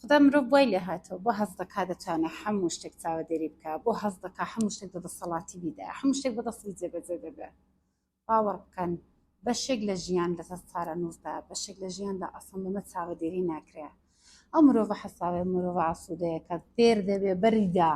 خدا مرۆڤ وای لێ هاتەوە بۆ هەست دەکا دەتوانێت هەموو شتێک چاوەدێری بکە بۆ هەست دەکا هەموو شتێک بەدەسەڵاتی بیدا هەموو شتێک بەدەستی جێبەجێ دەبێت باوەڕ بکەن بەشێک لە ژیان لە دەست چارەنووسدا بەشێک لە ژیاندا ئەسڵ بەمە چاوەدێری ناکرێت ئەو مرۆڤە حەساوێ مرۆڤ ئاسوودەیە کە فێر دەبێ بەریدا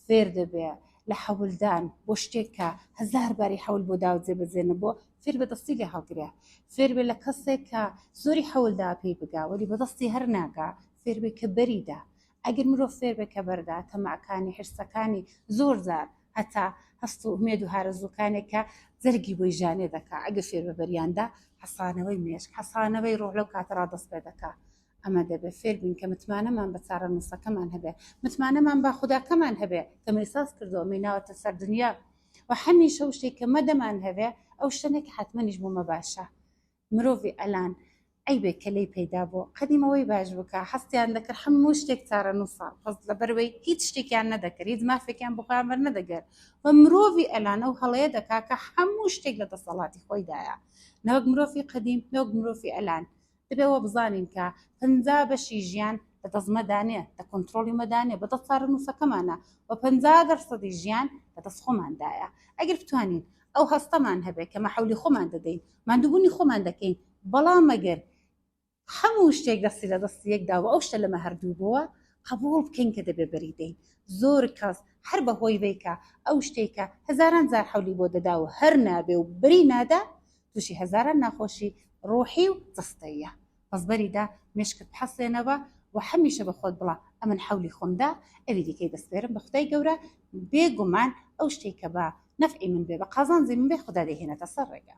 فێر دەبێ لە حەولدان بۆ شتێک کە هەزار باری حەول بۆ دا و جێبەجێ نەبووە فێر بەدەستی لێ هەڵگرێ فێر بێ لە کەسێک کە زۆری حەولدا پێی بگا وەلی بەدەستی هەر ناگا فێر بێ کە بەریدا ئەگەر مرۆڤ فێر بێ کە بەردا تەماعەکانی حرسەکانی زۆر جار هەتا هەست و ئومێد و هارەزووکانێک کە جەرگی بۆی ژانێ دەکا ئەگەر فێر بە بەریاندا حەسانەوەی مێشک حەسانەوەی ڕۆح لەو کاتەڕا دەست پێ دەکا ئەمە دەبێت فێر بین کە متمانەمان بە چارەنووسەکەمان هەبێ متمانەمان با خوداکەمان هەبێ کە مەیساس کردەوە میناوەتە سەر دنیا و هەمیشە ئەو شتێک کە مەدەمان هەبێ ئەو شتێک حتمەنیش بوومە باشە مرۆڤی ئەلان ئەی بێ کە لێی پەیدا بۆ قەدیمەوەی باش بکە هەستیان دەکرد هەموو شتێک چارەنووسە بەس لەبەرەوەی هیچ شتێکیان نەدەکرد هیچ مافێکیان بۆ خۆیان نەدەگەر و مرۆڤی ئەلانە و هەڵەیە دەکا کە هەموو شتێک لە دەسەڵاتی خۆیدایە نەوەک مرۆڤی قەدیم نەوەک مرۆڤی ئەلان دەبێەوە بزانین کە 50 بەشی ژیان لە دەستمەدانێ لە کۆنتترۆلی مەدانێ بەدەست چارەنووسەکەمانە و 50% ژیان لە دەست خۆماندایە ئەگەر بتوانین ئەو هەستەمان هەبێت کە مەحەولی خۆمان دەدەین ماندووبوونی خۆمان دەکەین بەڵام ئەگەر هەموو شتێک دەستی لە دەستی یەکداوە ئەو شتە لەمە هەردوو بووە قبول بکەین کە دەبێ بەریدەین زۆر کەس هەر بەهۆی وەیکە ئەو شتێکە هەزاران جار حەولی بۆ دەدا و هەر نابێ و بری نادا تووشی هەزاران ناخۆشی ڕۆحی و جستەیە بەس بەریدا مێشکت بحەسێنەوە و هەمیشە بە خۆت بڵا ئەمن حەولی خۆمدا ئەوی دیکەی دەستێرم بە خودای گەورە بێگومان ئەو شتێکە بە نەفعی من بێ بە قازانجی من بێ خوددا دەهێنێتە سەر ڕێگە